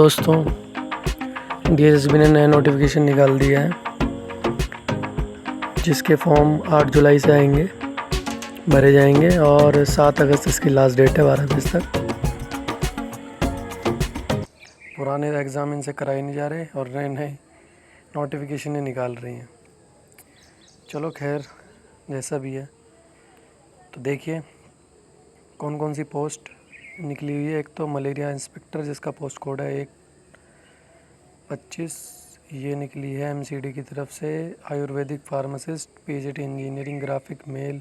दोस्तों, डीएसएसबी ने नया नोटिफिकेशन निकाल दिया है जिसके फॉर्म 8 जुलाई से आएंगे, भरे जाएंगे और 7 अगस्त इसकी लास्ट डेट है 12 बजे तक। पुराने एग्ज़ाम इनसे कराए नहीं जा रहे और नए नए नोटिफिकेशन ही निकाल रही हैं। चलो खैर, जैसा भी है तो देखिए कौन कौन सी पोस्ट निकली हुई है। एक तो मलेरिया इंस्पेक्टर जिसका पोस्ट कोड है 125, ये निकली है एमसीडी की तरफ से। Ayurvedic pharmacist, PGT engineering graphic male,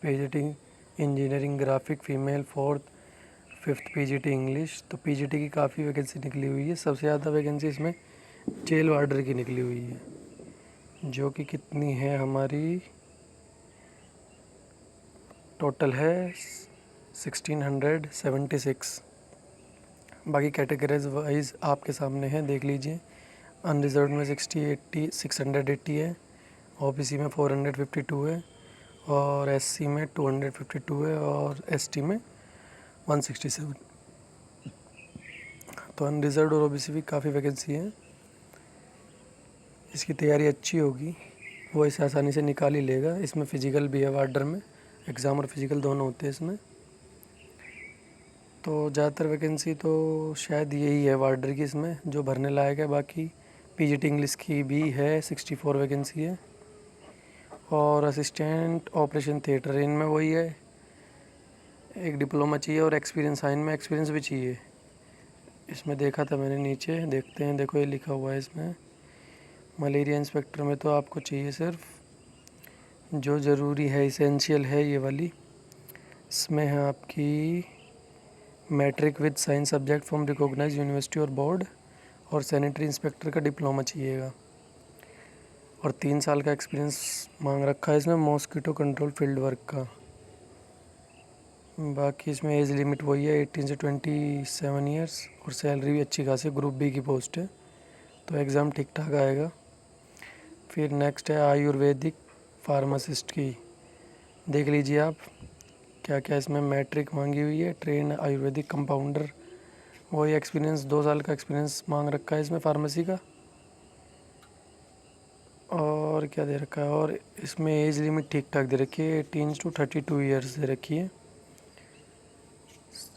PGT engineering graphic female, 4th 5th PGT English. तो पीजीटी की काफ़ी वैकेंसी निकली हुई है। सबसे ज़्यादा वैकेंसी इसमें जेल वार्डर की निकली हुई है, जो कि कितनी है हमारी, टोटल है 1676। बाकी कैटेगरीज वाइज आपके सामने है, देख लीजिए। अनरिजर्व में 680 है, ओबीसी में 452 है और एससी में 252 है और एसटी में 167। तो अनरिजर्व और ओबीसी भी काफ़ी वैकेंसी है। इसकी तैयारी अच्छी होगी, वो इसे आसानी से निकाल ही लेगा। इसमें फ़िज़िकल भी है, वार्डर में एग्ज़ाम और फिज़िकल दोनों होते हैं इसमें। तो ज़्यादातर वैकेंसी तो शायद यही है वार्डर की इसमें जो भरने लायक है। बाकी पीजीटी इंग्लिश की भी है, 64 वैकेंसी है। और असिस्टेंट ऑपरेशन थिएटर, इनमें वही है, एक डिप्लोमा चाहिए और एक्सपीरियंस, साइन में एक्सपीरियंस भी चाहिए। इसमें देखा था मैंने, नीचे देखते हैं, देखो ये लिखा हुआ है इसमें। मलेरिया इंस्पेक्टर में तो आपको चाहिए सिर्फ जो ज़रूरी है, इसेंशियल है ये वाली, इसमें है आपकी matric with science subject from recognised university और बोर्ड, और सैनिटरी इंस्पेक्टर का डिप्लोमा चाहिएगा और 3 साल का एक्सपीरियंस मांग रखा है इसमें मॉस्किटो कंट्रोल फील्ड वर्क का। बाकी इसमें एज लिमिट वही है 18 से 27 ईयर्स और सैलरी भी अच्छी खासी, ग्रुप बी की पोस्ट है तो एग्ज़ाम ठीक ठाक आएगा। फिर नेक्स्ट है आयुर्वेदिक फार्मासिस्ट की, देख लीजिए आप क्या क्या इसमें मैट्रिक मांगी हुई है। ट्रेन आयुर्वेदिक कंपाउंडर, वही एक्सपीरियंस, 2 साल का एक्सपीरियंस मांग रखा है इसमें फार्मेसी का। और क्या दे रखा है, और इसमें एज लिमिट ठीक ठाक दे रखी है, 18 to 32 ईयर्स दे रखी है।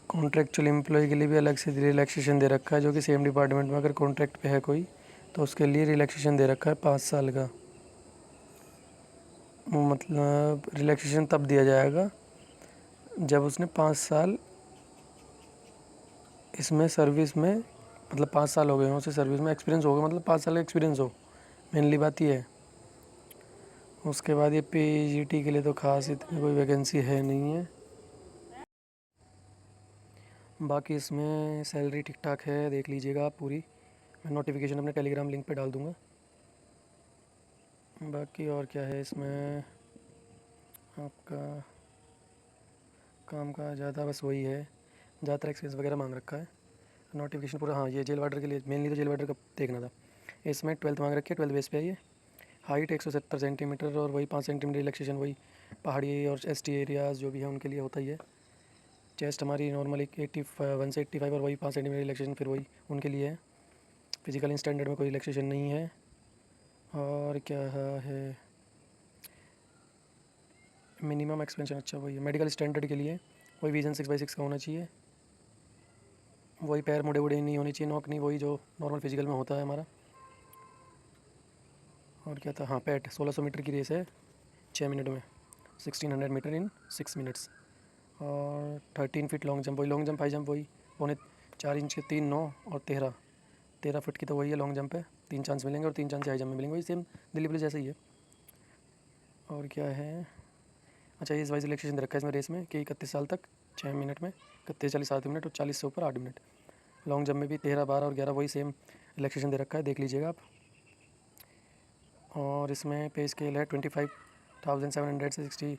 कॉन्ट्रेक्चुअल एम्प्लॉय के लिए भी अलग से रिलैक्सेशन दे रखा है, जो कि सेम डिपार्टमेंट में अगर कॉन्ट्रैक्ट पे है कोई तो उसके लिए रिलैक्सेशन दे रखा है 5 साल का। मतलब रिलैक्सेशन तब दिया जाएगा जब उसने 5 साल इसमें सर्विस में, मतलब 5 साल हो गए हों उसे सर्विस में, एक्सपीरियंस होगा, मतलब 5 साल का एक्सपीरियंस हो, मेनली बात ये है। उसके बाद ये पीजीटी के लिए तो खास इतनी कोई वैकेंसी है नहीं है। बाकी इसमें सैलरी ठीक ठाक है, देख लीजिएगा आप पूरी। मैं नोटिफिकेशन अपने टेलीग्राम लिंक पे डाल दूँगा। बाकी और क्या है इसमें आपका काम का ज़्यादा, बस वही है, ज़्यादातर एक्सपीरियंस वगैरह मांग रखा है। नोटिफिकेशन पूरा, हाँ ये जेल वार्डर के लिए मेनली, तो जेल वार्डर का देखना था। इसमें 12th मांग रखी है, 12th बेस पे है ये। हाइट 170 सेंटीमीटर और वही 5 सेंटीमीटर रिलैक्सेशन, वही पहाड़ी और एसटी एरियाज़ जो भी है उनके लिए होता ही है। चेस्ट हमारी नॉर्मल 1 से 85 और वही 5 सेंटीमीटर रिलैक्सेशन फिर वही उनके लिए है। फिजिकल स्टैंडर्ड में कोई रिलैक्सेशन नहीं है। और क्या है, मिनिमम एक्सपेंशन, अच्छा वही है मेडिकल स्टैंडर्ड के लिए, वही विजन 6/6 का होना चाहिए, वही पैर मुड़े उड़े नहीं होनी चाहिए, नोक नहीं, वही जो नॉर्मल फिजिकल में होता है हमारा। और क्या था, हाँ पैट 1600 मीटर की रेस है 6 मिनट में, 1600 मीटर इन 6 मिनट्स। और 13 फीट लॉन्ग जंप, वही लॉन्ग जंप, हाई जंप वही 4.25 इंच के 3, 9 और 13 फीट की, तो वही है लॉन्ग जंप है, 3 चांस मिलेंगे और 3 चांस हाई जंप में मिलेंगे, वही सेम दिल्ली पुलिस जैसा ही है। और क्या है, अच्छा एज वाइज रिलैक्सेशन दे रखा है इसमें रेस में कि 31 साल तक 6 मिनट में, 31, 40, 7 मिनट और 40 से ऊपर 8 मिनट। लॉन्ग जंप में भी 13, 12 और 11 वही सेम रिलैक्सेशन दे रखा है, देख लीजिएगा आप। और इसमें पे स्केल है 25,700 से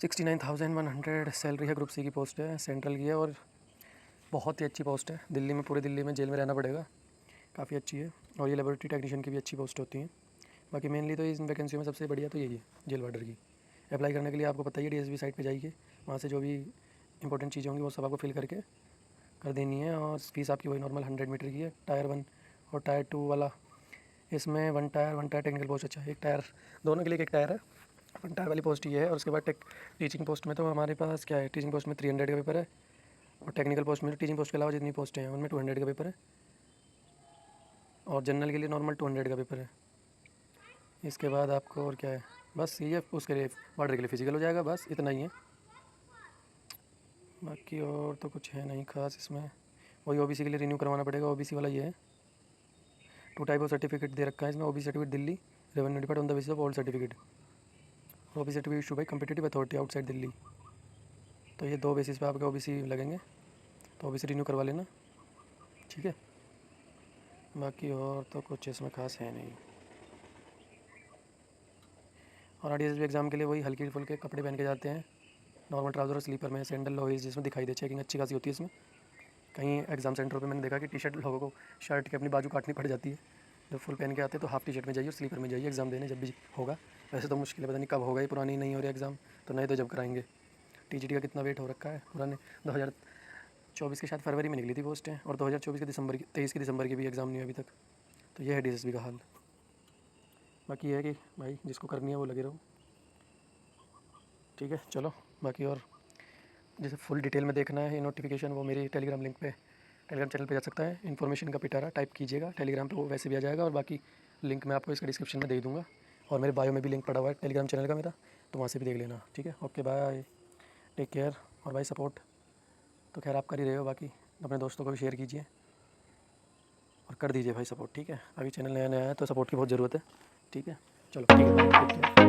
69,100 सैलरी है, ग्रुप सी की पोस्ट है, सेंट्रल की है और बहुत ही अच्छी पोस्ट है। दिल्ली में, पूरे दिल्ली में जेल में रहना पड़ेगा, काफ़ी अच्छी है। और ये लेबोरेटरी टेक्नीशियन की भी अच्छी पोस्ट होती हैं। बाकी मेनली तो इस वैकेंसी में सबसे बढ़िया तो यही है, जेल वार्डर की। अप्लाई करने के लिए आपको पता ही है, डीएसबी साइट पे जाइए, वहाँ से जो भी इंपॉर्टेंट चीज़ें होंगी वो सब आपको फिल करके कर देनी है। और फीस आपकी वही नॉर्मल 100 मीटर की है। टायर 1 और टायर 2 वाला, इसमें वन टायर टेक्निकल पोस्ट, अच्छा एक टायर, दोनों के लिए एक टायर है। वन टायर वाली पोस्ट ये है। और उसके बाद टीचिंग पोस्ट में तो हमारे पास क्या है, टीचिंग पोस्ट में 300 का पेपर है, और टेक्निकल पोस्ट में टीचिंग पोस्ट के अलावा जितनी पोस्टें हैं उनमें 200 का पेपर है, और जनरल के लिए नॉर्मल 200 का पेपर है। इसके बाद आपको और क्या है, बस ये उसके लिए वार्डर के लिए फिजिकल हो जाएगा, बस इतना ही है। बाकी और तो कुछ है नहीं खास इसमें। वही ओबीसी के लिए रिन्यू करवाना पड़ेगा, ओबीसी वाला ये है। 2 टाइप ऑफ सर्टिफिकेट दे रखा है इसमें, OBC certificate Delhi revenue depart on the basis of old certificate, OBC certificate issue by competitive authority outside Delhi. तो ये 2 बेसिस पे आपके ओबीसी लगेंगे, तो ओबीसी रिन्यू करवा लेना, ठीक है। बाकी और तो कुछ इसमें खास है नहीं। और आरडीएसपी एग्ज़ाम के लिए वही हल्के फुल्के कपड़े पहन के जाते हैं, नॉर्मल ट्राउज़र और स्लीपर में, सैंडल लोइस जिसमें दिखाई दे, चेकिंग अच्छी खासी होती है इसमें। कहीं एग्ज़ाम सेंटर पे मैंने देखा कि टी शर्ट लोगों को शर्ट के अपनी बाजू काटनी पड़ जाती है। जब फुल पहन के आते हैं तो हाफ़ टी शर्ट में जाइए और स्लीपर में जाइए एग्ज़ाम देने जब भी होगा। वैसे तो मुश्किल है, पता नहीं कब होगा, ये पुरानी नहीं हो रही एग्ज़ाम, तो नहीं तो जब कराएंगे। टीजीटी का कितना वेट हो रखा है, पुराने 2024 के शायद फरवरी में निकली थी पोस्टें, और 2024 के दिसंबर की 23 के दिसंबर की भी एग्ज़ाम नहीं हुई अभी तक। तो ये है डीएसएसबी का हाल। बाकी ये है कि भाई जिसको करनी है वो लगे रहो, ठीक है। चलो बाकी और जैसे फुल डिटेल में देखना है ये नोटिफिकेशन, वो मेरी टेलीग्राम लिंक पे, टेलीग्राम चैनल पे जा सकता है। इन्फॉर्मेशन का पिटारा टाइप कीजिएगा टेलीग्राम पे, वो वैसे भी आ जाएगा। और बाकी लिंक मैं आपको इसका डिस्क्रिप्शन में दे दूँगा, और मेरे बायो में भी लिंक पड़ा हुआ है टेलीग्राम चैनल का मेरा, तो वहाँ से भी देख लेना, ठीक है। Okay bye, take care. और भाई सपोर्ट तो खैर आप कर ही रहे हो, बाकी अपने दोस्तों को भी शेयर कीजिए और कर दीजिए भाई सपोर्ट, ठीक है। अभी चैनल नया नया है तो सपोर्ट की बहुत ज़रूरत है, ठीक है। चलो ठीक है, बाय, टेक केयर।